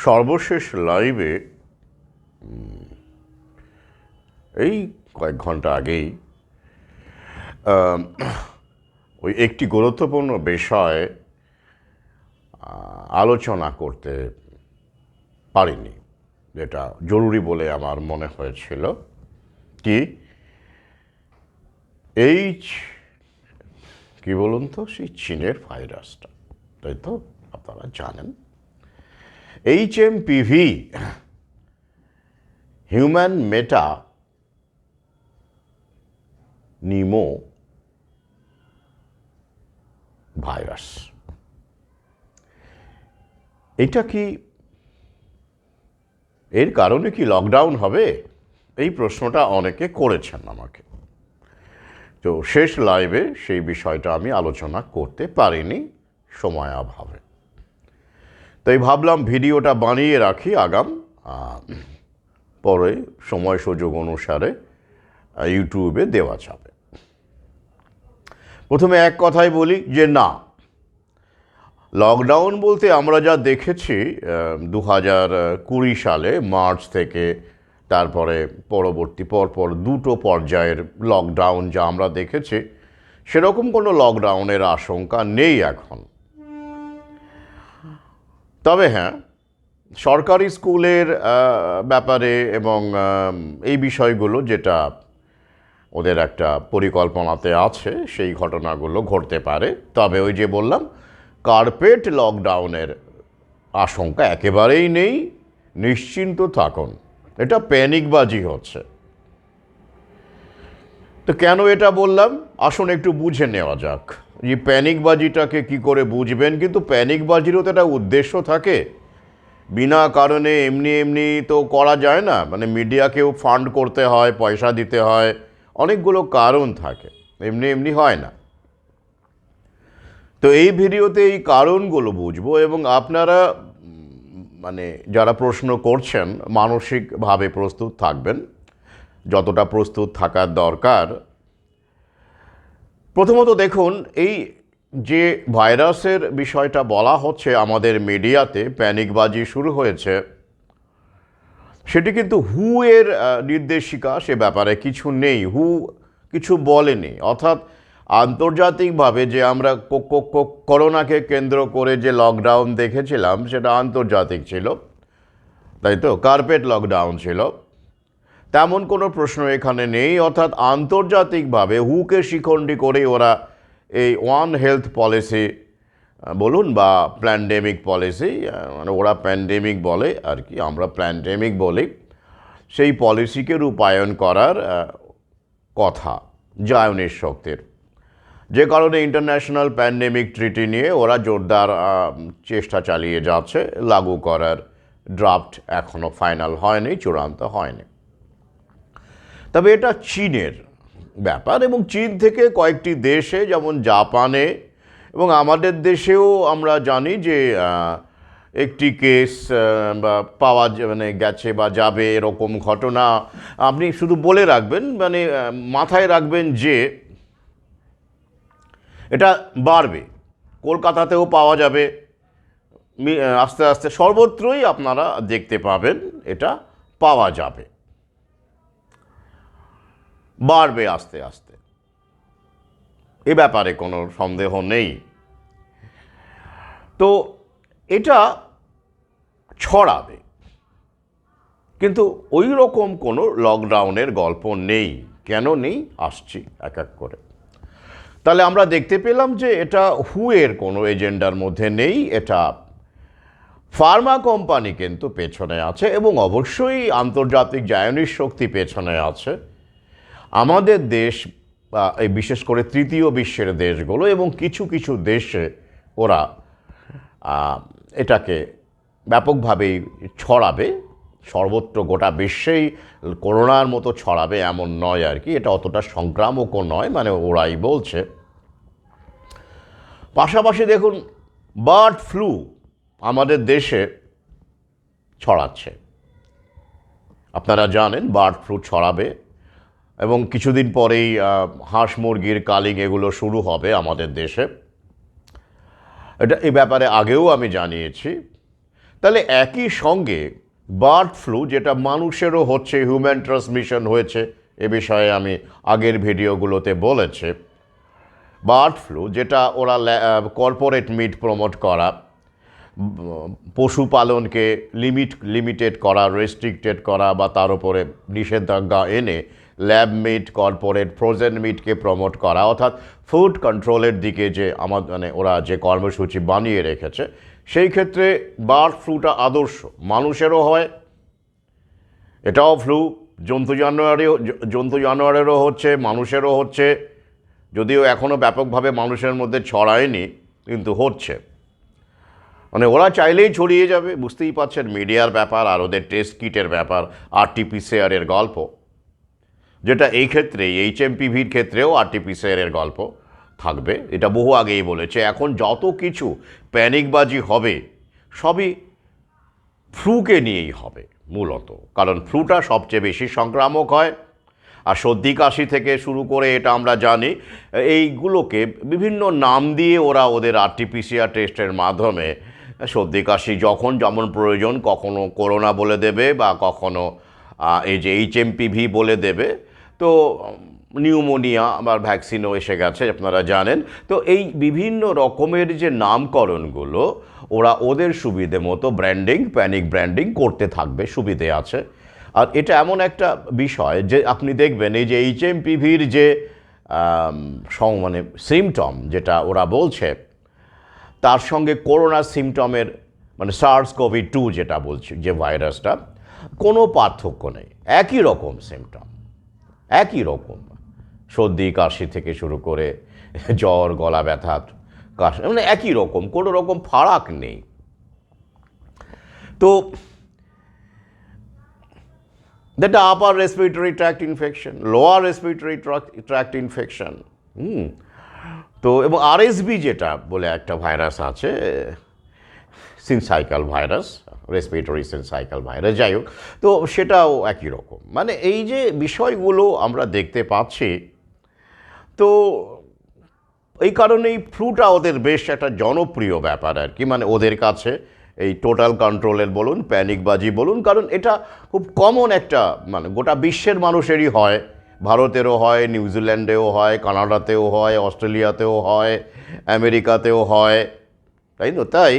সর্বশেষ লাইভে এই কয়েক ঘন্টা আগেই ওই একটি গুরুত্বপূর্ণ বিষয় আলোচনা করতে পারিনি, যেটা জরুরি বলে আমার মনে হয়েছিল। কি এই কি বলুন তো, সেই চীনের ভাইরাসটা, তাই তো আপনারা জানেন, HMPV হিউম্যান মেটা নিমো ভাইরাস, এটা কি, এর কারণে কি লকডাউন হবে? এই প্রশ্নটা অনেকে করেছেন আমাকে। তো শেষ লাইভে সেই বিষয়টা আমি আলোচনা করতে পারিনি সময় অভাবে, তাই ভাবলাম ভিডিওটা বানিয়ে রাখি, আগাম পরে সময় সুযোগ অনুসারে ইউটিউবে দেওয়া যাবে। প্রথমে এক কথাই বলি যে না, লকডাউন বলতে আমরা যা দেখেছি 2020 সালে মার্চ থেকে, তারপরে পরবর্তী পরপর দুটো পর্যায়ের লকডাউন যা আমরা দেখেছি, সেরকম কোনো লকডাউনের আশঙ্কা নেই এখন। তবে হ্যাঁ, সরকারি স্কুলের ব্যাপারে এবং এই বিষয়গুলো যেটা ওদের একটা পরিকল্পনাতে আছে, সেই ঘটনাগুলো ঘটতে পারে। তবে ওই যে বললাম, কার্পেট লকডাউনের আশঙ্কা একেবারেই নেই, নিশ্চিন্ত থাকুন। এটা প্যানিকবাজি হচ্ছে। তো কেন এটা বললাম, আসুন একটু বুঝে নেওয়া যাক। এই প্যানিকবাজিটাকে কি করে বুঝবেন, কিন্তু প্যানিকবাজিরও তো একটা উদ্দেশ্য থাকে। বিনা কারণে এমনি এমনি তো করা যায় না, মানে মিডিয়াকেও ফান্ড করতে হয়, পয়সা দিতে হয়, অনেকগুলো কারণ থাকে, এমনি এমনি হয় না। তো এই ভিডিওতে এই কারণগুলো বুঝবো, এবং আপনারা মানে যারা প্রশ্ন করছেন মানসিকভাবে প্রস্তুত থাকবেন, যতটা প্রস্তুত থাকার দরকার। প্রথমত দেখুন, এই যে ভাইরাসের বিষয়টা বলা হচ্ছে আমাদের মিডিয়াতে, প্যানিকবাজি শুরু হয়েছে, সেটি কিন্তু হু এর নির্দেশিকা, সে ব্যাপারে কিছু নেই, হু কিছু বলেনি। অর্থাৎ আন্তর্জাতিকভাবে যে আমরা করোনাকে কেন্দ্র করে যে লকডাউন দেখেছিলাম, সেটা আন্তর্জাতিক ছিল, তাই তো, কার্পেট লকডাউন ছিল, তেমন কোনো প্রশ্ন এখানে নেই। অর্থাৎ আন্তর্জাতিকভাবে হুকে শিখণ্ডী করে ওরা এই ওয়ান হেলথ পলিসি বলুন বা প্যান্ডেমিক পলিসি, মানে ওরা প্যান্ডেমিক বলে আর কি, আমরা প্যান্ডেমিক বলি, সেই পলিসিকে রূপায়ণ করার কথা জায়নের শক্তির, যে কারণে ইন্টারন্যাশনাল প্যান্ডেমিক ট্রিটি নিয়ে ওরা জোরদার চেষ্টা চালিয়ে যাচ্ছে লাগু করার। ড্রাফট এখনও ফাইনাল হয়নি, চূড়ান্ত হয়নি। তবে এটা চীনের ব্যাপার, এবং চীন থেকে কয়েকটি দেশে, যেমন জাপানে এবং আমাদের দেশেও আমরা জানি যে একটি কেস পাওয়া মানে গেছে বা যাবে, এরকম ঘটনা আপনি শুধু বলে রাখবেন, মানে মাথায় রাখবেন যে এটা বাড়বে। কলকাতাতেও পাওয়া যাবে, আস্তে আস্তে সর্বত্রই আপনারা দেখতে পাবেন, এটা পাওয়া যাবে, বাড়বে আস্তে আস্তে, এ ব্যাপারে কোনো সন্দেহ নেই। তো এটা ছড়াবে, কিন্তু ওই রকম কোনো লকডাউনের গল্প নেই। কেন নেই, আসছি এক এক করে। তাহলে আমরা দেখতে পেলাম যে এটা হুয়ের কোনো এজেন্ডার মধ্যে নেই, এটা ফার্মা কোম্পানি কিন্তু পেছনে আছে, এবং অবশ্যই আন্তর্জাতিক জায়নিক শক্তি পেছনে আছে। আমাদের দেশ, এই বিশেষ করে তৃতীয় বিশ্বের দেশগুলো এবং কিছু কিছু দেশে ওরা এটাকে ব্যাপকভাবেই ছড়াবে, সর্বত্র গোটা বিশ্বেই করোনার মতো ছড়াবে এমন নয় আর কি, এটা অতটা সংক্রামকও নয়, মানে ওরাই বলছে। পাশাপাশি দেখুন, বার্ড ফ্লু আমাদের দেশে ছড়াচ্ছে, আপনারা জানেন বার্ড ফ্লু ছড়াবে, এবং কিছুদিন পরেই হাঁস মুরগির কালিং এগুলো শুরু হবে আমাদের দেশে। এটা এই ব্যাপারে আগেও আমি জানিয়েছি। তাহলে একই সঙ্গে বার্ড ফ্লু, যেটা মানুষেরও হচ্ছে, হিউম্যান ট্রান্সমিশন হয়েছে, এ বিষয়ে আমি আগের ভিডিওগুলোতে বলেছে। বার্ড ফ্লু, যেটা ওরা কর্পোরেট মিট প্রমোট করা, পশুপালনকে লিমিটেড করা, রেস্ট্রিক্টেড করা বা তার উপরে নিষেধাজ্ঞা এনে ল্যাব মিট, কর্পোরেট ফ্রোজেন মিটকে প্রমোট করা, অর্থাৎ ফুড কন্ট্রোলের দিকে যে ওরা যে কর্মসূচি বানিয়ে রেখেছে, সেই ক্ষেত্রে বার্ড ফ্লুটা আদর্শ। মানুষেরও হয়, এটাও ফ্লু, জন্তু জানোয়ারেরও হচ্ছে, মানুষেরও হচ্ছে, যদিও এখনও ব্যাপকভাবে মানুষের মধ্যে ছড়ায়নি, কিন্তু হচ্ছে। ওরা চাইলেই ছড়িয়ে যাবে, বুঝতেই পারছেন, মিডিয়ার ব্যাপার আর ওদের টেস্ট কিটের ব্যাপার, RT-PCR গল্প, যেটা এই ক্ষেত্রে HMPVর ক্ষেত্রেও RT-PCR গল্প থাকবে, এটা বহু আগেই বলেছে। এখন যত কিছু প্যানিকবাজি হবে সবই ফ্লুকে নিয়েই হবে মূলত, কারণ ফ্লুটা সবচেয়ে বেশি সংক্রামক হয়। আর সর্দি কাশি থেকে শুরু করে, এটা আমরা জানি, এইগুলোকে বিভিন্ন নাম দিয়ে ওরা ওদের RT-PCR টেস্টের মাধ্যমে সর্দি কাশি যখন যেমন প্রয়োজন, কখনো করোনা বলে দেবে বা কখনো এই যে HMPV বলে দেবে। তো নিউমোনিয়া আবার ভ্যাকসিনও এসে গেছে, আপনারা জানেন। তো এই বিভিন্ন রকমের যে নামকরণগুলো ওরা ওদের সুবিধে মতো প্যানিক ব্র্যান্ডিং করতে থাকবে, সুবিধে আছে। আর এটা এমন একটা বিষয় যে আপনি দেখবেন এই যে HMPVর যে সিমটম যেটা ওরা বলছে, তার সঙ্গে করোনা সিমটমের SARS-CoV-2 যেটা বলছি, যে ভাইরাসটা, কোনো পার্থক্য নেই, একই রকম সিমটম, একই রকম সর্দি কাশি থেকে শুরু করে জ্বর, গলা ব্যথা, কাশি, একই রকম, কোনো রকম ফারাক নেই। তো that upper respiratory tract infection, lower respiratory tract infection, তো এবং RSV যেটা বলে একটা ভাইরাস আছে, সিনসাইকাল ভাইরাস, রেসপিরেটরি সিনসাইকাল ভাইরাস, যাই হোক, তো সেটাও একই রকম। এই যে বিষয়গুলো আমরা দেখতে পাচ্ছি, তো এই কারণেই ফ্লুটা ওদের বেশ একটা জনপ্রিয় ব্যাপার আর কি, ওদের কাছে এই টোটাল কন্ট্রোলের বলুন, প্যানিকবাজি বলুন, কারণ এটা খুব কমন একটা, গোটা বিশ্বের মানুষেরই হয়, ভারতেরও হয়, নিউজিল্যান্ডেও হয়, কানাডাতেও হয়, অস্ট্রেলিয়াতেও হয়, আমেরিকাতেও হয়, তাই তো? তাই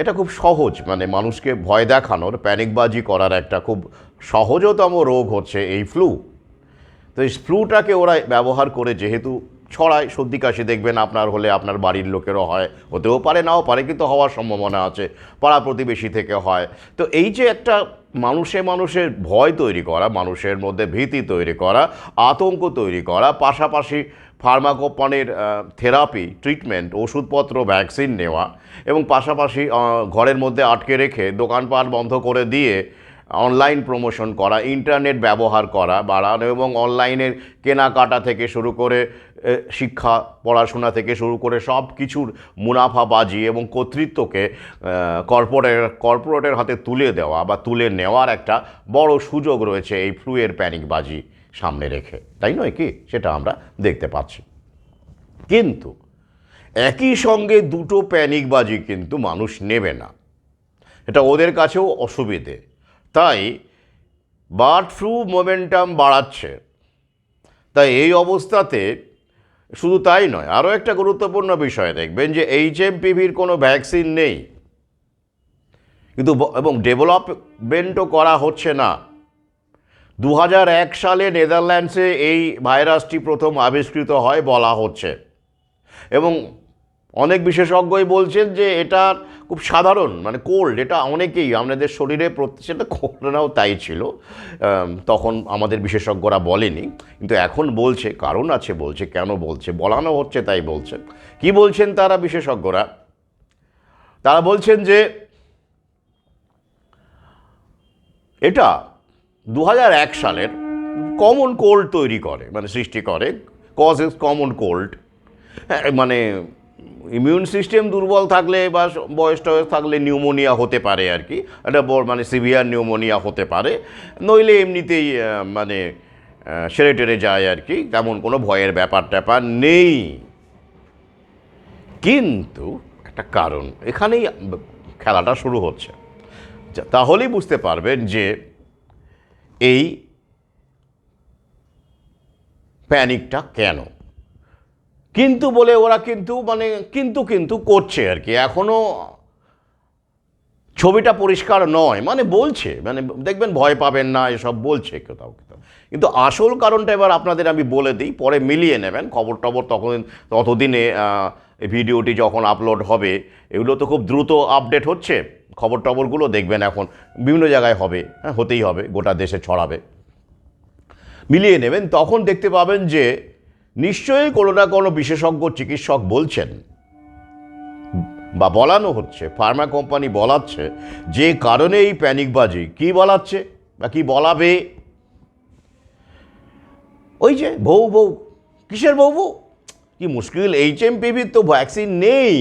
এটা খুব সহজ, মানুষকে ভয় দেখানোর, প্যানিকবাজি করার একটা খুব সহজতম রোগ হচ্ছে এই ফ্লু। তো এই ফ্লুটাকে ওরা ব্যবহার করে যেহেতু ছড়ায়, সর্দি কাশি দেখবেন আপনার হলে আপনার বাড়ির লোকেরও হয়, হতেও পারে নাও পারে, কিন্তু হওয়ার সম্ভাবনা আছে, পাড়া প্রতিবেশী থেকে হয়। তো এই যে একটা মানুষের ভয় তৈরি করা, মানুষের মধ্যে ভীতি তৈরি করা, আতঙ্ক তৈরি করা, পাশাপাশি ফার্মা কোম্পানির থেরাপি, ট্রিটমেন্ট, ওষুধপত্র, ভ্যাকসিন নেওয়া, এবং পাশাপাশি ঘরের মধ্যে আটকে রেখে দোকানপাট বন্ধ করে দিয়ে অনলাইন প্রমোশন করা, ইন্টারনেট ব্যবহার করা বাড়ানো, এবং অনলাইনের কেনাকাটা থেকে শুরু করে শিক্ষা, পড়াশোনা থেকে শুরু করে সব কিছুর মুনাফাবাজি এবং কর্তৃত্বকে কর্পোরেটের হাতে তুলে দেওয়া বা তুলে নেওয়ার একটা বড় সুযোগ রয়েছে এই ফ্লুয়ের প্যানিকবাজি সামনে রেখে, তাই নয় কি? সেটা আমরা দেখতে পাচ্ছি। কিন্তু একই সঙ্গে দুটো প্যানিকবাজি কিন্তু মানুষ নেবে না, এটা ওদের কাছেও অসুবিধে। তাই বার্ড ফ্লু মোমেন্টাম বাড়াচ্ছে। তাই এই অবস্থাতে শুধু তাই নয়, আরও একটা গুরুত্বপূর্ণ বিষয় দেখবেন যে HMPVর কোনো ভ্যাকসিন নেই, কিন্তু এবং ডেভেলপমেন্টও করা হচ্ছে না। 2001 সালে নেদারল্যান্ডসে এই ভাইরাসটি প্রথম আবিষ্কৃত হয় বলা হচ্ছে, এবং অনেক বিশেষজ্ঞই বলছেন যে এটা খুব সাধারণ, কোল্ড, এটা অনেকেই আমাদের শরীরে সেটা করোনাও তাই ছিল, তখন আমাদের বিশেষজ্ঞরা বলেনি, কিন্তু এখন বলছে, কারণ আছে বলছে, কেন বলছে, বলানো হচ্ছে তাই বলছে। কি বলছেন তারা বিশেষজ্ঞরা? তারা বলছেন যে এটা 2001 সালের কমন কোল্ড তৈরি করে, সৃষ্টি করে, causes common cold, immune system দুর্বল থাকলে বা বয়স টয়স থাকলে নিউমোনিয়া হতে পারে আর কি, একটা সিভিয়ার নিউমোনিয়া হতে পারে, নইলে এমনিতেই সেরে টেরে যায় আর কি, তেমন কোনো ভয়ের ব্যাপার নেই। কিন্তু একটা কারণ, এখানেই খেলাটা শুরু হচ্ছে। তাহলেই বুঝতে পারবেন যে এই প্যানিকটা কেন। কিন্তু বলে ওরা কিন্তু মানে কিন্তু কিন্তু করছে আর কি, এখনও ছবিটা পরিষ্কার নয়, মানে বলছে, মানে দেখবেন ভয় পাবেন না এসব বলছে কোথাও কোথাও, কিন্তু আসল কারণটা এবার আপনাদের আমি বলে দিই, পরে মিলিয়ে নেবেন খবর টবর। ততদিনে এই ভিডিওটি যখন আপলোড হবে, এগুলো তো খুব দ্রুত আপডেট হচ্ছে, খবর টবরগুলো দেখবেন এখন বিভিন্ন জায়গায় হবে, হ্যাঁ হতেই হবে, গোটা দেশে ছড়াবে, মিলিয়ে নেবেন, তখন দেখতে পাবেন যে নিশ্চয়ই কোনো না কোনো বিশেষজ্ঞ চিকিৎসক বলছেন বা বলানো হচ্ছে, ফার্মা কোম্পানি বলাচ্ছে যে কারণে এই প্যানিকবাজি। কি বলাচ্ছে বা কি বলাবে? ওই যে বউ বউ, কিসের বউ বউ, কি মুশকিল, HMPV তো ভ্যাকসিন নেই,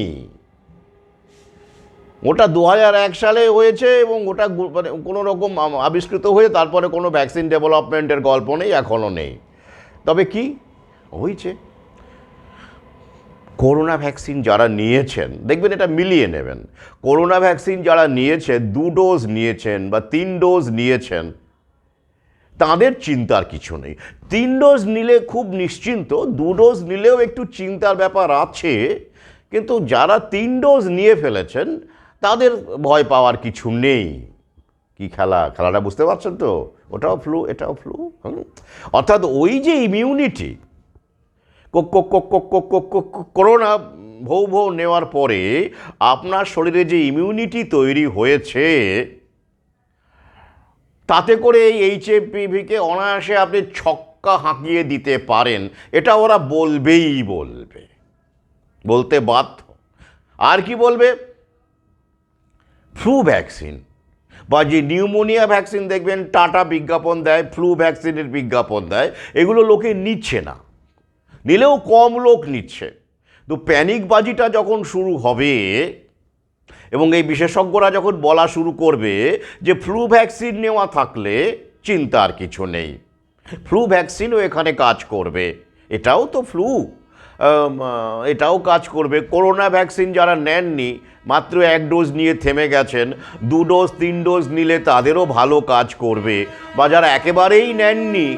ওটা 2001 সালে হয়েছে এবং ওটা মানে কোনো রকম আবিষ্কৃত হয়ে তারপরে কোনো ভ্যাকসিন ডেভেলপমেন্টের গল্প নেই, এখনও নেই। তবে কি হয়েছে, করোনা ভ্যাকসিন যারা নিয়েছেন, দেখবেন এটা মিলিয়ে নেবেন, করোনা ভ্যাকসিন যারা নিয়েছেন, 2 ডোজ নিয়েছেন বা 3 ডোজ নিয়েছেন, তাদের চিন্তার কিছু নেই। 3 ডোজ নিলে খুব নিশ্চিন্ত, 2 ডোজ নিলেও একটু চিন্তার ব্যাপার আছে, কিন্তু যারা 3 ডোজ নিয়ে ফেলেছেন তাদের ভয় পাওয়ার কিছু নেই। কি খেলাটা বুঝতে পারছেন তো? ওটাও ফ্লু, এটাও ফ্লু। অর্থাৎ ওই যে ইমিউনিটি, করোনা ভৌ নেওয়ার পরে আপনার শরীরে যে ইমিউনিটি তৈরি হয়েছে, তাতে করে এই HMPVকে অনায়াসে আপনি ছক্কা হাঁকিয়ে দিতে পারেন, এটা ওরা বলতে বাধ্য। আর কি বলবে? ফ্লু ভ্যাকসিন বা যে নিউমোনিয়া ভ্যাকসিন দেখবেন টাটা বিজ্ঞাপন দেয়, ফ্লু ভ্যাকসিনের বিজ্ঞাপন দেয়, এগুলো লোকে নিচ্ছে না, নিলেও কম লোক নিচ্ছে। তো প্যানিকবাজিটা যখন শুরু হবে এবং এই বিশেষজ্ঞরা যখন বলা শুরু করবে যে ফ্লু ভ্যাকসিন নেওয়া থাকলে চিন্তার কিছু নেই, ফ্লু ভ্যাকসিনও এখানে কাজ করবে, এটাও তো ফ্লু, এটাও কাজ করবে। করোনা ভ্যাকসিন যারা নেননি, মাত্র 1 ডোজ নিয়ে থেমে গেছেন, 2 ডোজ 3 ডোজ নিলে তাদেরও ভালো কাজ করবে। বা যারা একেবারেই নেননি,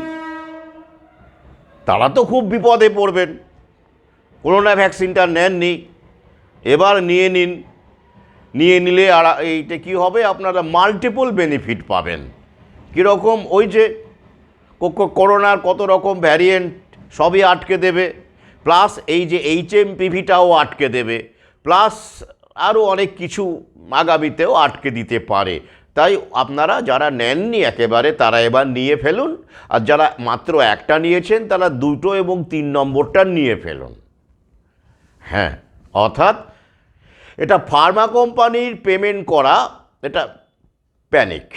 তারা তো খুব বিপদে পড়বেন। করোনা ভ্যাকসিনটা নেননি, এবার নিয়ে নিন, নিয়ে নিলে আর এইটা কী হবে, আপনারা মাল্টিপল বেনিফিট পাবেন। কীরকম? ওই যে করোনার কত রকম ভ্যারিয়েন্ট সবই আটকে দেবে, প্লাস এই যে HMPVটাও আটকে দেবে, প্লাস আরও অনেক কিছু আগামীতেও আটকে দিতে পারে। তাই আপনারা যারা নেননি একেবারে, তারা এবার নিয়ে ফেলুন, আর যারা মাত্র একটা নিয়েছেন তারা 2 এবং 3 নম্বরটা নিয়ে ফেলুন। হ্যাঁ, অর্থাৎ এটা ফার্মা কোম্পানির পেমেন্ট করা, এটা প্যানিক।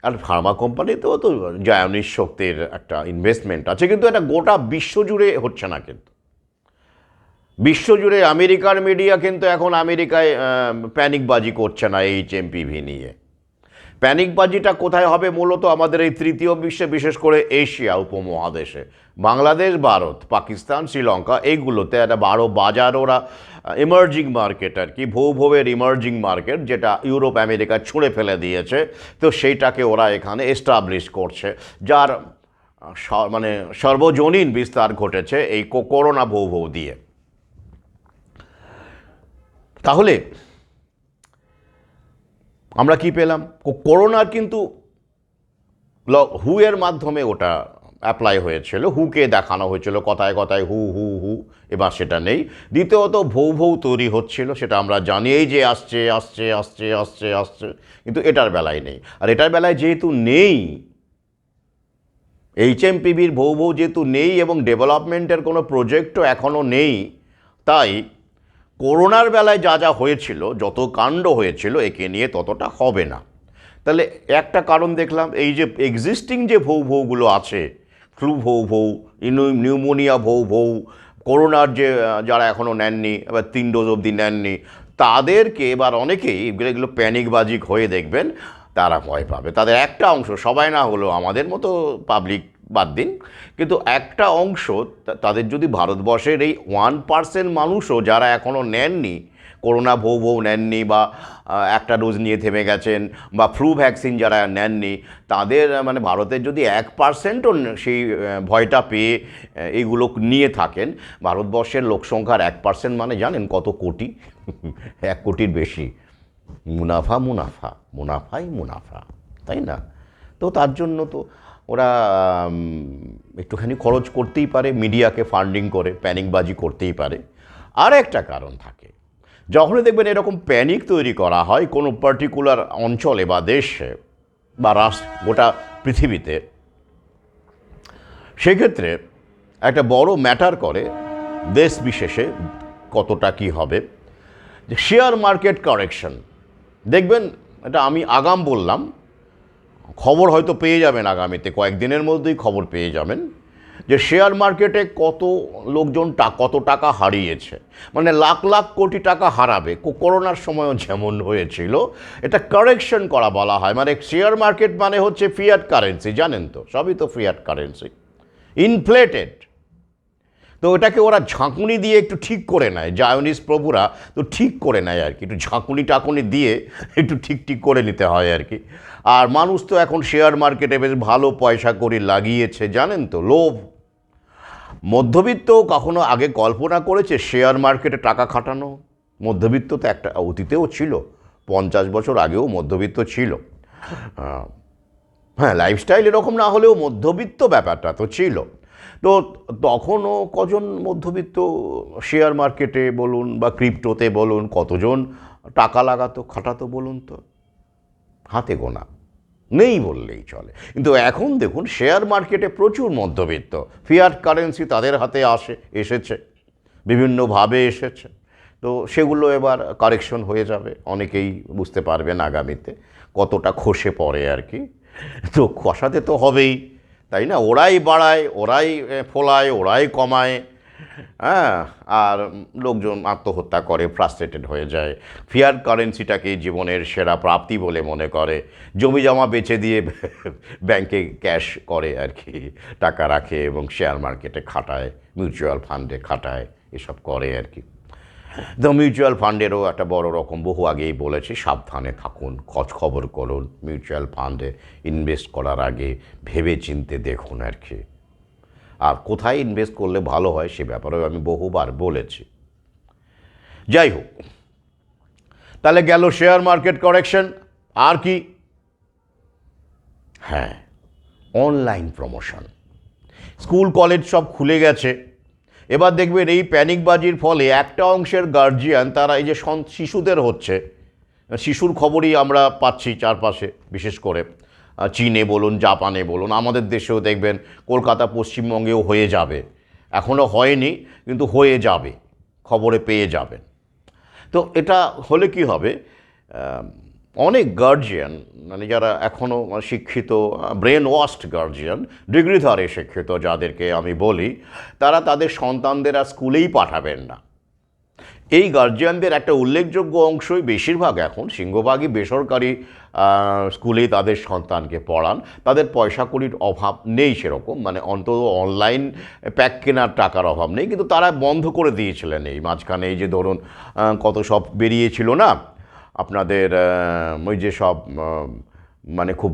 আর ফার্মা কোম্পানিতেও তো জায়নিস শক্তির একটা ইনভেস্টমেন্ট আছে, কিন্তু এটা গোটা বিশ্বজুড়ে হচ্ছে না। কিন্তু বিশ্বজুড়ে আমেরিকার মিডিয়া কিন্তু এখন আমেরিকায় প্যানিকবাজি করছে না HMPV নিয়ে। প্যানিকবাজিটা কোথায় হবে? মূলত আমাদের এই তৃতীয় বিশ্বে, বিশেষ করে এশিয়া উপমহাদেশে, বাংলাদেশ, ভারত, পাকিস্তান, শ্রীলঙ্কা, এইগুলোতে একটা বড় বাজার, ওরা ইমার্জিং মার্কেট আর কি, ভৌভৌয়ের ইমার্জিং মার্কেট, যেটা ইউরোপ আমেরিকা ছুঁড়ে ফেলে দিয়েছে, তো সেইটাকে ওরা এখানে এস্টাবলিশ করছে, যার মানে সর্বজনীন বিস্তার ঘটেছে এই করোনা ভৌভৌ দিয়ে। তাহলে আমরা কি পেলাম? করোনার কিন্তু হু এর মাধ্যমে ওটা অ্যাপ্লাই হয়েছিল, হুকে দেখানো হয়েছিল কথায় কথায়, হু হু হু, এবার সেটা নেই। দ্বিতীয়ত ভৌ তৈরি হচ্ছিল, সেটা আমরা জানি, এই যে আসছে আসছে আসছে আসছে আসছে, কিন্তু এটার বেলায় নেই। আর এটার বেলায় যেহেতু নেই, HMPVর ভৌ যেহেতু নেই এবং ডেভেলপমেন্টের কোনো প্রজেক্টও এখনও নেই, তাই করোনার বেলায় যা হয়েছিল, যত কাণ্ড হয়েছিল, একে নিয়ে ততটা হবে না। তাহলে একটা কারণ দেখলাম, এই যে এক্সিস্টিং যে ভৌগুলো আছে, ফ্লু ভৌ, নিউমোনিয়া ভৌ, করোনার যে যারা এখনও নেননি, এবার 3 ডোজ অবধি নেননি, তাদেরকে এবার অনেকেই এগুলো প্যানিকবাজি হয়ে দেখবেন তারা ভয় পাবে। তাদের একটা অংশ, সবাই না হলেও আমাদের মতো পাবলিক বাদ দিন, কিন্তু একটা অংশ তাদের, যদি ভারতবর্ষের এই 1% মানুষও যারা এখনও নেননি করোনা বউ নেননি বা একটা ডোজ নিয়ে থেমে গেছেন, বা ফ্লু ভ্যাকসিন যারা নেননি তাদের মানে ভারতের যদি 1%ও সেই ভয়টা পেয়ে এইগুলো নিয়ে থাকেন, ভারতবর্ষের লোকসংখ্যার 1% মানে জানেন কত কোটি? 1 কোটির বেশি। মুনাফাই মুনাফা, তাই না? তো তার জন্য তো ওরা একটুখানি খরচ করতেই পারে, মিডিয়াকে ফান্ডিং করে প্যানিকবাজি করতেই পারে। আর একটা কারণ থাকে, যখনই দেখবেন এরকম প্যানিক তৈরি করা হয় কোনো পার্টিকুলার অঞ্চলে বা দেশে বা গোটা পৃথিবীতে, সেক্ষেত্রে একটা বড় ম্যাটার করে দেশ বিশেষে কতটা কী হবে, যে শেয়ার মার্কেট কারেকশন। দেখবেন, এটা আমি আগাম বললাম, খবর হয়তো পেয়ে যাবেন আগামীতে কয়েকদিনের মধ্যেই খবর পেয়ে যাবেন যে শেয়ার মার্কেটে কত লোকজন কত টাকা হারিয়েছে, মানে লাখ লাখ কোটি টাকা হারাবে। করোনার সময়ও যেমন হয়েছিল, এটা কারেকশন করা বলা হয়। মানে শেয়ার মার্কেট মানে হচ্ছে ফিয়াট কারেন্সি, জানেন তো, সবই তো ফিয়াট কারেন্সি, ইনফ্লেটেড। তো এটাকে ওরা ঝাঁকুনি দিয়ে একটু ঠিক করে নেয়, জায়নিস প্রভুরা তো ঠিক করে নেয় আর কি, একটু ঝাঁকুনি টাকুনি দিয়ে একটু ঠিক করে নিতে হয় আর কি। আর মানুষ তো এখন শেয়ার মার্কেটে বেশ ভালো পয়সা করে লাগিয়েছে, জানেন তো, লোভ। মধ্যবিত্ত কখনো আগে কল্পনা করেছে শেয়ার মার্কেটে টাকা খাটানো? মধ্যবিত্ত তো একটা অতীতেও ছিল, 50 বছর আগেও মধ্যবিত্ত ছিল। হ্যাঁ, লাইফস্টাইল এরকম না হলেও মধ্যবিত্ত ব্যাপারটা তো ছিল। তো তখনও কজন মধ্যবিত্ত শেয়ার মার্কেটে বলুন বা ক্রিপ্টোতে বলুন কতজন টাকা লাগাতো, খাটাতো বলুন তো? হাতে গোনা, নেই বললেই চলে। কিন্তু এখন দেখুন শেয়ার মার্কেটে প্রচুর মধ্যবিত্ত, ফিয়াট কারেন্সি তাদের হাতে এসেছে, বিভিন্নভাবে এসেছে। তো সেগুলো এবার কারেকশন হয়ে যাবে, অনেকেই বুঝতে পারবেন আগামীতে কতটা খসে পড়ে আর কি। তো খসাতে তো হবেই, তাই না? ওরাই বাড়ায়, ওরাই ফোলায়, ওরাই কমায়, হ্যাঁ। আর লোকজন আত্মহত্যা করে, ফ্রাস্ট্রেটেড হয়ে যায়, ফিয়াট কারেন্সিটাকে জীবনের সেরা প্রাপ্তি বলে মনে করে, জমি জমা বেচে দিয়ে ব্যাংকে ক্যাশ করে আর কি, টাকা রাখে এবং শেয়ার মার্কেটে খাটায়, মিউচুয়াল ফান্ডে খাটায়, এসব করে আর কি। তো মিউচুয়াল ফান্ডেরও একটা বড় রকম, বহু আগেই বলেছি, সাবধানে থাকুন, খোঁজখবর করুন, মিউচুয়াল ফান্ডে ইনভেস্ট করার আগে ভেবে চিনতে দেখুন আর কি। আর কোথায় ইনভেস্ট করলে ভালো হয় সে ব্যাপারেও আমি বহুবার বলেছি। যাই হোক, তাহলে গেল শেয়ার মার্কেট কারেকশন। আর কি? হ্যাঁ, অনলাইন প্রমোশন। স্কুল কলেজ সব খুলে গেছে, এবার দেখবেন এই প্যানিকবাজির ফলে একটা অংশের গার্জিয়ান, তারা এই যে শিশুদের হচ্ছে, শিশুর খবরই আমরা পাচ্ছি চারপাশে, বিশেষ করে চীনে বলুন, জাপানে বলুন, আমাদের দেশেও দেখবেন, কলকাতা পশ্চিমবঙ্গেও হয়ে যাবে, এখনও হয়নি কিন্তু হয়ে যাবে, খবরে পেয়ে যাবেন। তো এটা হলে কি হবে, অনেক গার্জিয়ান, মানে যারা এখনও শিক্ষিত, ব্রেন ওয়াশড গার্জিয়ান, ডিগ্রিধারে শিক্ষিত যাদেরকে আমি বলি, তারা তাদের সন্তানদের আর স্কুলেই পাঠাবেন না। এই গার্জিয়ানদের একটা উল্লেখযোগ্য অংশই, বেশিরভাগ এখন সিংহভাগই বেসরকারি স্কুলেই তাদের সন্তানকে পড়ান। তাদের পয়সা কড়ির অভাব নেই সেরকম, মানে অন্তত অনলাইন প্যাক কেনার টাকার অভাব নেই, কিন্তু তারা বন্ধ করে দিয়েছিলেন এই মাঝখানে। এই যে ধরুন কত সব বেরিয়েছিল না আপনাদের, ওই যে সব মানে খুব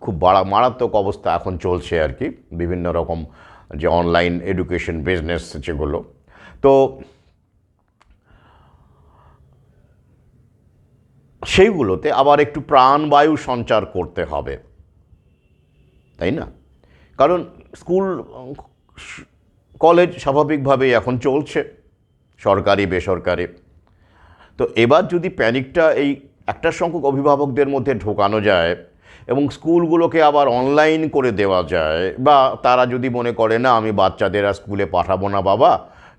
খুব মারাত্মক অবস্থা এখন চলছে আর কি, বিভিন্ন রকম যে অনলাইন এডুকেশন বিজনেস যেগুলো। তো সেইগুলোতে আবার একটু প্রাণবায়ু সঞ্চার করতে হবে, তাই না? কারণ স্কুল কলেজ স্বাভাবিকভাবেই এখন চলছে, সরকারি বেসরকারি। তো এবার যদি প্যানিকটা এই একটা সংখ্যক অভিভাবকদের মধ্যে ঢোকানো যায় এবং স্কুলগুলোকে আবার অনলাইন করে দেওয়া যায়, বা তারা যদি মনে করে না আমি বাচ্চাদের আর স্কুলে পাঠাবো না বাবা,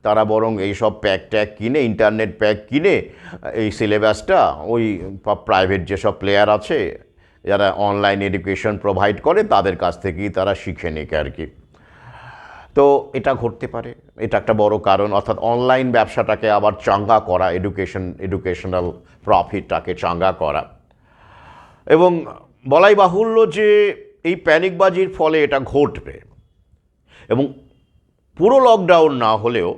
তারা বরং এইসব প্যাক ট্যাগ কিনে, ইন্টারনেট প্যাক কিনে এই সিলেবাসটা ওই প্রাইভেট যেসব প্লেয়ার আছে যারা অনলাইন এডুকেশন প্রোভাইড করে তাদের কাছ থেকেই তারা শিখে নিক আর কি। তো এটা ঘটতে পারে, এটা একটা বড় কারণ। অর্থাৎ অনলাইন ব্যবসাটাকে আবার চাঙ্গা করা, এডুকেশনাল প্রফিটটাকে চাঙ্গা করা। এবং বলাই বাহুল্য যে এই প্যানিকবাজির ফলে এটা ঘটবে, এবং পুরো লকডাউন না হলেও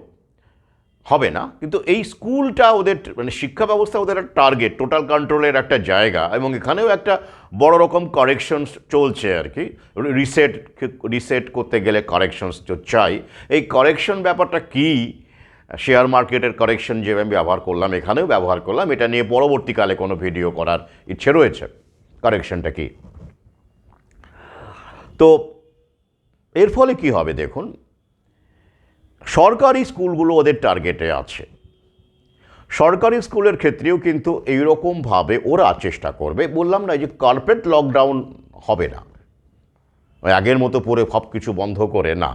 হবে না, কিন্তু এই স্কুলটা ওদের মানে শিক্ষা ব্যবস্থা ওদের একটা টার্গেট, টোটাল কন্ট্রোলের একটা জায়গা, এবং এখানেও একটা বড় রকম কারেকশন চলছে আর কি। রিসেট করতে গেলে কারেকশনস তো চাই। এই কারেকশন ব্যাপারটা কি, শেয়ার মার্কেটের কারেকশন যে আমি ব্যবহার করলাম, এখানেও ব্যবহার করলাম, এটা নিয়ে পরবর্তীকালে কোনো ভিডিও করার ইচ্ছে রয়েছে। কারেকশনটা কি, তো এর ফলে কি হবে দেখুন, সরকারি স্কুলগুলো ওদের টার্গেটে আছে। সরকারি স্কুলের ক্ষেত্রেও কিন্তু এইরকমভাবে ওরা চেষ্টা করবে। বললাম না যে কর্পোরেট লকডাউন হবে না, ওই আগের মতো পরে সব কিছু বন্ধ করে না,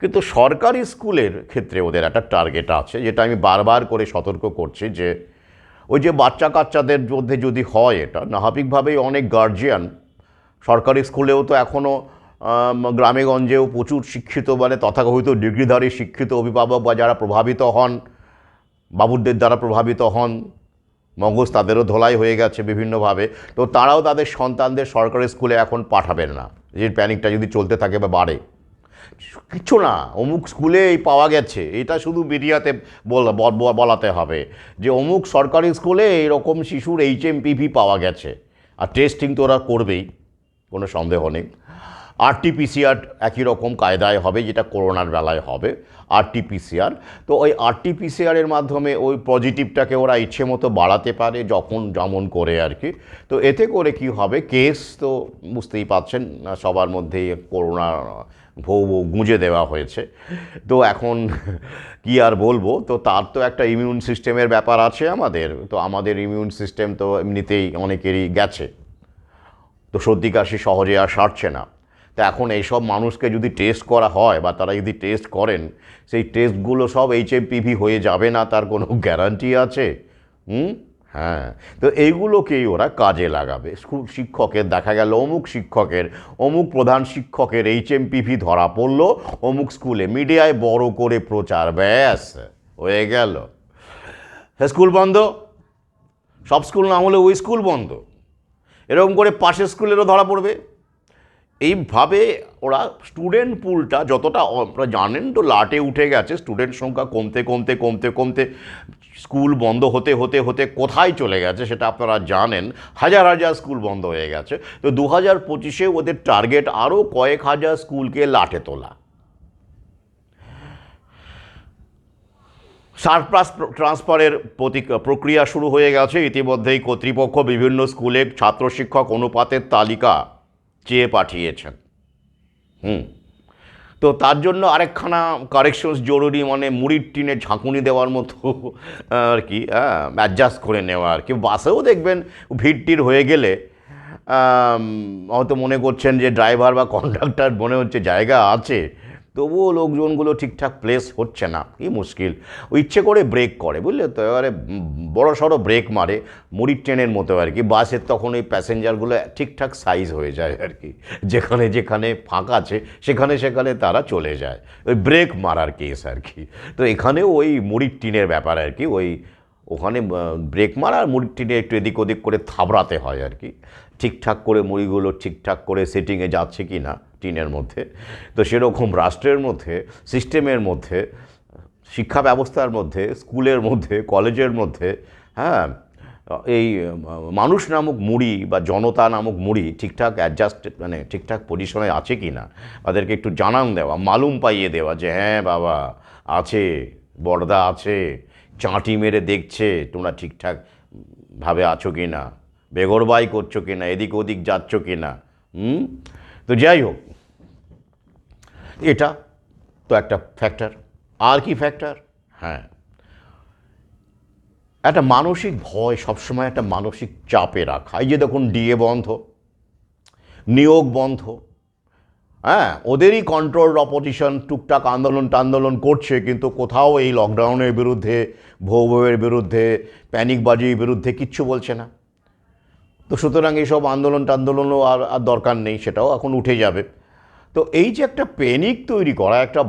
কিন্তু সরকারি স্কুলের ক্ষেত্রে ওদের একটা টার্গেট আছে, যেটা আমি বারবার করে সতর্ক করছি, যে ওই যে বাচ্চা কাচ্চাদের মধ্যে যদি হয়, এটা স্বাভাবিকভাবেই অনেক গার্জিয়ান, সরকারি স্কুলেও তো এখনও গ্রামে গঞ্জেও প্রচুর শিক্ষিত মানে তথাকথিত ডিগ্রিধারী শিক্ষিত অভিভাবক বা যারা প্রভাবিত হন, বাবুদের দ্বারা প্রভাবিত হন, মগজ তাদেরও ধোলাই হয়ে গেছে বিভিন্নভাবে, তো তারাও তাদের সন্তানদের সরকারি স্কুলে এখন পাঠাবেন না, যে প্যানিকটা যদি চলতে থাকে বা বাড়ে। কিচ্ছু না, অমুক স্কুলে এই পাওয়া গেছে, এটা শুধু মিডিয়াতে বলাতে হবে যে অমুক সরকারি স্কুলে এইরকম শিশুর HMPV পাওয়া গেছে, আর টেস্টিং তো ওরা করবেই, কোনো সন্দেহ নেই। RT-PCR একই রকম কায়দায় হবে, যেটা করোনার বেলায় হবে, RT-PCR। তো ওই RT-PCR মাধ্যমে ওই পজিটিভটাকে ওরা ইচ্ছে মতো বাড়াতে পারে, যখন যেমন করে আর কি। তো এতে করে কি হবে, কেস তো বুঝতেই পাচ্ছেন সবার মধ্যেই করোনা গুঁজে দেওয়া হয়েছে। তো এখন কি আর বলবো, তো তার তো একটা ইমিউন সিস্টেমের ব্যাপার আছে আমাদের, তো আমাদের ইমিউন সিস্টেম তো এমনিতেই অনেকেরই গেছে, তো সর্দি কাশি সহজে আর সারছে না। তো এখন এইসব মানুষকে যদি টেস্ট করা হয় বা তারা যদি টেস্ট করেন, সেই টেস্টগুলো সব HMPV হয়ে যাবে না, তার কোনো গ্যারান্টি আছে? হ্যাঁ, তো এইগুলোকেই ওরা কাজে লাগাবে। স্কুল শিক্ষকের দেখা গেল অমুক শিক্ষকের, অমুক প্রধান শিক্ষকের HMPV ধরা পড়লো অমুক স্কুলে, মিডিয়ায় বড় করে প্রচার, ব্যাস হয়ে গেল, স্কুল বন্ধ। সব স্কুল না হলে ওই স্কুল বন্ধ, এরকম করে পাশের স্কুলেরও ধরা পড়বে। এইভাবে ওরা স্টুডেন্ট পুলটা যতটা আপনারা জানেন তো লাটে উঠে গেছে, স্টুডেন্ট সংখ্যা কমতে কমতে কমতে কমতে স্কুল বন্ধ হতে হতে হতে কোথায় চলে গেছে সেটা আপনারা জানেন, হাজার হাজার স্কুল বন্ধ হয়ে গেছে। তো 2025-এ ওদের টার্গেট আরও কয়েক হাজার স্কুলকে লাটে তোলা। সারপ্লাস ট্রান্সফারের প্রক্রিয়া শুরু হয়ে গেছে ইতিমধ্যেই। কর্তৃপক্ষ বিভিন্ন স্কুলে ছাত্র শিক্ষক অনুপাতের তালিকা চেয়ে পাঠিয়েছেন। তো তার জন্য আরেকখানা কারেকশনস জরুরি, মানে মুড়ির টিনে ঝাঁকুনি দেওয়ার মতো আর কি, অ্যাডজাস্ট করে নেওয়া আর কি। বাসেও দেখবেন ভিড় হয়ে গেলে হয়তো মনে করছেন যে ড্রাইভার বা কন্ডাক্টর মনে হচ্ছে জায়গা আছে, তবুও লোকজনগুলো ঠিকঠাক প্লেস হচ্ছে না, কি মুশকিল। ও ইচ্ছে করে ব্রেক করে, বুঝলে তো, এবারে বড় সড়ো ব্রেক মারে মুড়ির ট্রেনের মতো আর কি। বাসের তখন ওই প্যাসেঞ্জারগুলো ঠিকঠাক সাইজ হয়ে যায় আর কি, যেখানে যেখানে ফাঁকা আছে সেখানে সেখানে তারা চলে যায়, ওই ব্রেক মারার কেস আর কি। তো এখানেও ওই মুড়ির টিনের ব্যাপার আর কি, ওই ওখানে ব্রেক মারা আর মুড়ির টিনে একটু এদিক ওদিক করে থাবড়াতে হয় আর কি, ঠিকঠাক করে মুড়িগুলো ঠিকঠাক করে সেটিংয়ে যাচ্ছে কি না টিনের মধ্যে। তো সেরকম রাষ্ট্রের মধ্যে, সিস্টেমের মধ্যে, শিক্ষা ব্যবস্থার মধ্যে, স্কুলের মধ্যে, কলেজের মধ্যে, হ্যাঁ, এই মানুষ নামক মুড়ি বা জনতা নামক মুড়ি ঠিকঠাক অ্যাডজাস্ট মানে ঠিকঠাক পজিশনে আছে কি না তাদেরকে একটু জানান দেওয়া, মালুম পাইয়ে দেওয়া যে হ্যাঁ বাবা আছে, বড়দা আছে, চাঁটি মেরে দেখছে তোমরা ঠিকঠাকভাবে আছো কি না, বেগরবাই করছো কি না, এদিক ওদিক যাচ্ছ কি না। তো যাই হোক, এটা তো একটা ফ্যাক্টর। আর কি ফ্যাক্টর? হ্যাঁ, একটা মানসিক ভয়, সবসময় একটা মানসিক চাপে রাখা। এই যে দেখুন ডিএ বন্ধ, নিয়োগ বন্ধ, হ্যাঁ, ওদেরই কন্ট্রোল অপোজিশন টুকটাক আন্দোলন করছে, কিন্তু কোথাও এই লকডাউনের বিরুদ্ধে, ভৌভের বিরুদ্ধে, প্যানিকবাজির বিরুদ্ধে কিচ্ছু বলছে না। তো সুতরাং এইসব আন্দোলনও আর দরকার নেই, সেটাও এখন উঠে যাবে। তো এই যে একটা প্যানিক তৈরি করা, একটা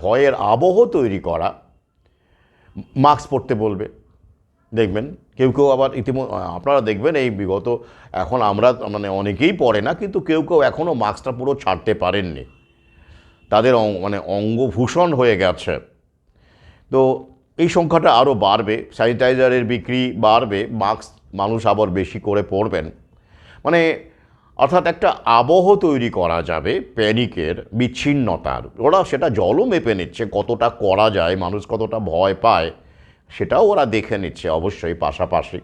ভয়ের আবহ তৈরি করা, মাস্ক পরতে বলবে, দেখবেন কেউ কেউ আবার আপনারা দেখবেন এই বিগত, এখন আমরা মানে অনেকেই পড়ে না, কিন্তু কেউ কেউ এখনও মাস্কটা পুরো ছাড়তে পারেননি, তাদের মানে অঙ্গভূষণ হয়ে গেছে। তো এই সংখ্যাটা আরও বাড়বে, স্যানিটাইজারের বিক্রি বাড়বে, মাস্ক মানুষ আবার বেশি করে পরবেন, মানে অর্থাৎ একটা আবহ তৈরি করা যাবে প্যানিকের, বিচ্ছিন্নতার। ওরা সেটা জলও মেপে নিচ্ছে, কতটা করা যায়, মানুষ কতটা ভয় পায় সেটাও ওরা দেখে নিচ্ছে অবশ্যই পাশাপাশি।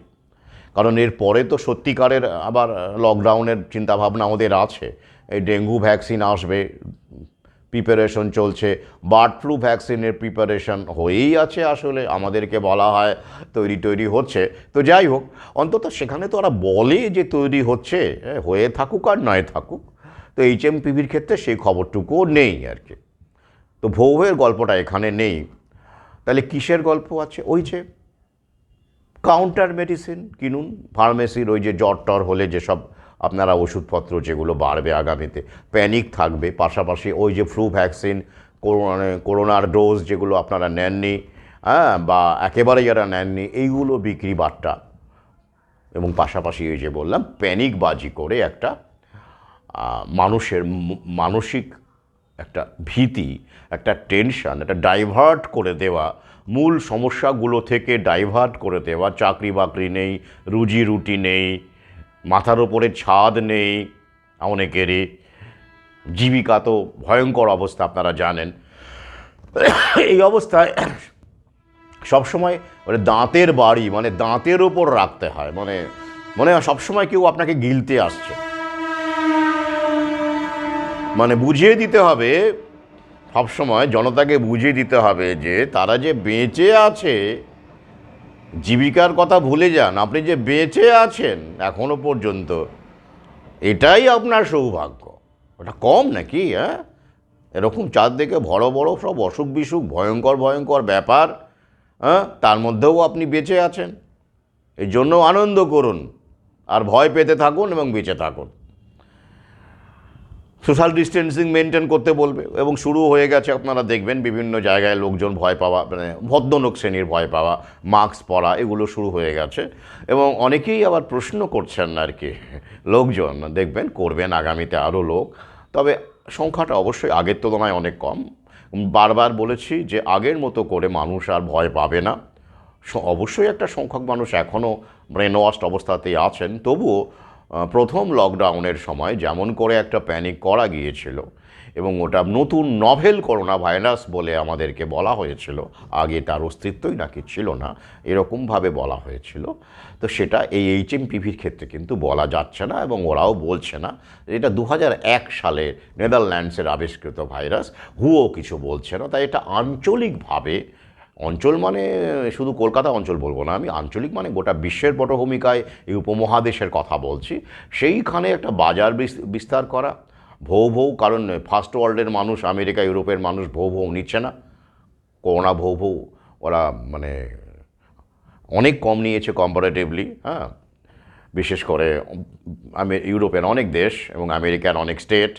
কারণ এর পরে তো সত্যিকারের আবার লকডাউনের চিন্তাভাবনা আমাদের আছে। এই ডেঙ্গু ভ্যাকসিন আসবে, প্রিপারেশন চলছে, বার্ড ফ্লু ভ্যাকসিনের প্রিপারেশন হয়েই আছে, আসলে আমাদেরকে বলা হয় তৈরি হচ্ছে। তো যাই হোক, অন্তত সেখানে তো ওরা বলে যে তৈরি হচ্ছে, হয়ে থাকুক আর নয় থাকুক। তো HMPVর ক্ষেত্রে সেই খবরটুকুও নেই আর কি। তো ভৌভের গল্পটা এখানে নেই। তাহলে কিসের গল্প আছে? ওই যে কাউন্টার মেডিসিন কিনুন, ফার্মেসির ওই যে জ্বর টর হলে যেসব আপনারা ওষুধপত্র যেগুলো বাড়বে আগামীতে, প্যানিক থাকবে, পাশাপাশি ওই যে ফ্লু ভ্যাকসিন, করোনার ডোজ যেগুলো আপনারা নেননি, হ্যাঁ, বা একেবারে যারা নেননি, এইগুলো বিক্রি বাট্টা। এবং পাশাপাশি ওই যে বললাম প্যানিকবাজি করে একটা মানুষের মানসিক একটা ভীতি, একটা টেনশন, একটা ডাইভার্ট করে দেওয়া, মূল সমস্যাগুলো থেকে ডাইভার্ট করে দেওয়া। চাকরি বাকরি নেই, রুজি রুটি নেই, মাথার ওপরে ছাদ নেই অনেকেরই, জীবিকা তো ভয়ঙ্কর অবস্থা আপনারা জানেন। এই অবস্থায় সবসময় মানে দাঁতের বাড়ি, মানে দাঁতের ওপর রাখতে হয়, মানে মনে হয় সবসময় কেউ আপনাকে গিলতে আসছে, মানে বুঝিয়ে দিতে হবে সবসময়, জনতাকে বুঝিয়ে দিতে হবে যে তারা যে বেঁচে আছে, জীবিকার কথা ভুলে যান, আপনি যে বেঁচে আছেন এখনো পর্যন্ত, এটাই আপনার সৌভাগ্য। ওটা কম নাকি? হ্যাঁ, এরকম চারদিকে বড় বড় সব অসুখ বিসুখ, ভয়ঙ্কর ভয়ঙ্কর ব্যাপার, হ্যাঁ, তার মধ্যেও আপনি বেঁচে আছেন। এই জন্য আনন্দ করুন আর ভয় পেতে থাকুন এবং বেঁচে থাকুন। সোশ্যাল ডিস্টেন্সিং মেনটেন করতে বলবে, এবং শুরু হয়ে গেছে, আপনারা দেখবেন বিভিন্ন জায়গায় লোকজন ভয় পাওয়া, মানে ভদ্রলোক শ্রেণীর ভয় পাওয়া, মাস্ক পরা, এগুলো শুরু হয়ে গেছে। এবং অনেকেই আবার প্রশ্ন করছেন আর কি, লোকজন দেখবেন করবেন আগামীতে আরও লোক, তবে সংখ্যাটা অবশ্যই আগের তুলনায় অনেক কম। বারবার বলেছি যে আগের মতো করে মানুষ আর ভয় পাবে না। অবশ্যই একটা সংখ্যক মানুষ এখনও ব্রেন ওয়াশড অবস্থাতেই আছেন, তবুও প্রথম লকডাউনের সময় যেমন করে একটা প্যানিক করা গিয়েছিল, এবং ওটা নতুন নভেল করোনা ভাইরাস বলে আমাদেরকে বলা হয়েছিল, আগে তার অস্তিত্বই নাকি ছিল না, এরকমভাবে বলা হয়েছিল। তো সেটা এই HMPVর ক্ষেত্রে কিন্তু বলা যাচ্ছে না, এবং ওরাও বলছে না। এটা 2001 সালে নেদারল্যান্ডসের আবিষ্কৃত ভাইরাস, হুও কিছু বলছে না। তাই এটা আঞ্চলিকভাবে, অঞ্চল মানে শুধু কলকাতা অঞ্চল বলবো না আমি, আঞ্চলিক মানে গোটা বিশ্বের পটভূমিকায় এই উপমহাদেশের কথা বলছি, সেইখানে একটা বাজার বিস্তার করা। ভৌ কারণ ফার্স্ট ওয়ার্ল্ডের মানুষ, আমেরিকা ইউরোপের মানুষ ভৌ নিচ্ছে না, করোনা ভৌ ওরা মানে অনেক কম নিয়েছে কম্পারেটিভলি, হ্যাঁ, বিশেষ করে ইউরোপের অনেক দেশ এবং আমেরিকার অনেক স্টেট।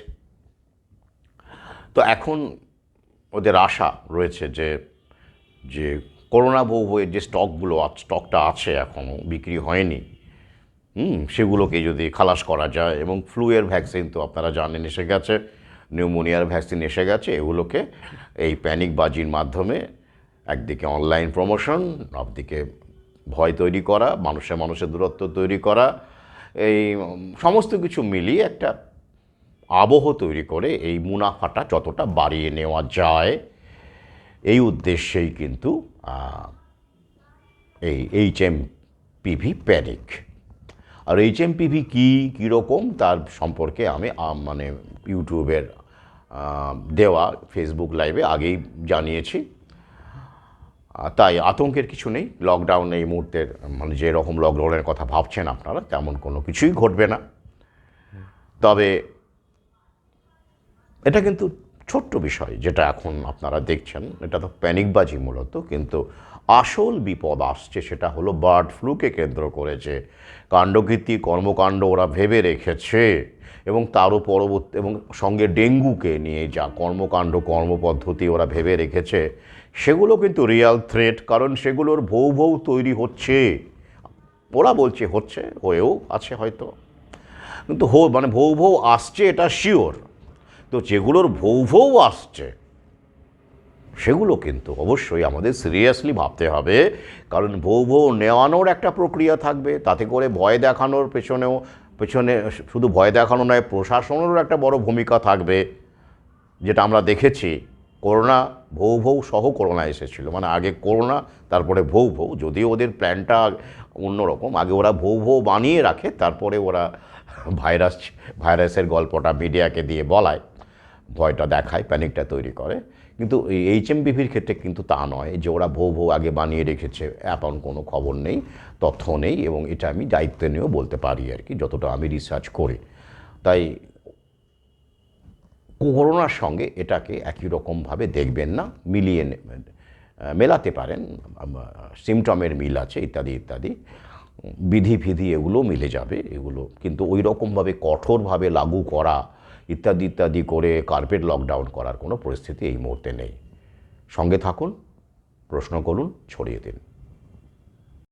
তো এখন ওদের আশা রয়েছে যে যে করোনা বইয়ের যে স্টকটা আছে এখনও বিক্রি হয়নি, সেগুলোকে যদি খালাস করা যায়, এবং ফ্লুয়ের ভ্যাকসিন তো আপনারা জানেন এসে গেছে, নিউমোনিয়ার ভ্যাকসিন এসে গেছে, এগুলোকে এই প্যানিকবাজির মাধ্যমে একদিকে অনলাইন প্রমোশন, অপরদিকে ভয় তৈরি করা, মানুষের দূরত্ব তৈরি করা, এই সমস্ত কিছু মিলিয়ে একটা আবহ তৈরি করে এই মুনাফাটা যতটা বাড়িয়ে নেওয়া যায়, এই উদ্দেশ্যেই কিন্তু এই HMPV প্যানিক। আর HMPV কীরকম তার সম্পর্কে আমি মানে ইউটিউবের দেওয়া ফেসবুক লাইভে আগেই জানিয়েছি। তাই আতঙ্কের কিছু নেই। লকডাউন এই মুহূর্তের মানে যে রকম লকডাউনের কথা ভাবছেন আপনারা, তেমন কোনো কিছুই ঘটবে না। তবে এটা কিন্তু ছোট্ট বিষয় যেটা এখন আপনারা দেখছেন, এটা তো প্যানিকবাজি মূলত, কিন্তু আসল বিপদ আসছে সেটা হলো বার্ড ফ্লুকে কেন্দ্র করেছে কাণ্ডকীর্তি কর্মকাণ্ড ওরা ভেবে রেখেছে, এবং তারও পরবর্তী এবং সঙ্গে ডেঙ্গুকে নিয়ে যা কর্মকাণ্ড কর্মপদ্ধতি ওরা ভেবে রেখেছে, সেগুলো কিন্তু রিয়াল থ্রেট, কারণ সেগুলোর ভৌ তৈরি হচ্ছে। ওরা বলছে হচ্ছে, হয়েও আছে হয়তো, কিন্তু মানে ভৌ আসছে এটা শিওর। তো যেগুলোর ভৌ আসছে সেগুলো কিন্তু অবশ্যই আমাদের সিরিয়াসলি ভাবতে হবে, কারণ ভৌ নেওয়ানোর একটা প্রক্রিয়া থাকবে, তাতে করে ভয় দেখানোর পেছনে শুধু ভয় দেখানো নয়, প্রশাসনেরও একটা বড় ভূমিকা থাকবে। যেটা আমরা দেখেছি, করোনা ভৌ সহ করোনা এসেছিল, মানে আগে করোনা তারপরে ভৌ, যদিও ওদের প্ল্যানটা অন্যরকম, আগে ওরা ভৌ বানিয়ে রাখে, তারপরে ওরা ভাইরাসের গল্পটা মিডিয়াকে দিয়ে বলায়, ভয়টা দেখায়, প্যানিকটা তৈরি করে। কিন্তু এই এইচএমভিভির ক্ষেত্রে কিন্তু তা নয় যে ওরা ভৌ আগে বানিয়ে রেখেছে, এমন কোনো খবর নেই, তথ্য নেই, এবং এটা আমি দায়িত্ব নিয়েও বলতে পারি আর কি, যতটা আমি রিসার্চ করি। তাই করোনার সঙ্গে এটাকে একই রকমভাবে দেখবেন না, মেলাতে পারেন, সিমটমের মিল আছে ইত্যাদি ইত্যাদি, বিধি ফিধি এগুলো মিলে যাবে এগুলো, কিন্তু ওই রকমভাবে কঠোরভাবে লাগু করা ইত্যাদি ইত্যাদি করে কার্পেট লকডাউন করার কোনো পরিস্থিতি এই মুহূর্তে নেই। সঙ্গে থাকুন, প্রশ্ন করুন, ছড়িয়ে দিন।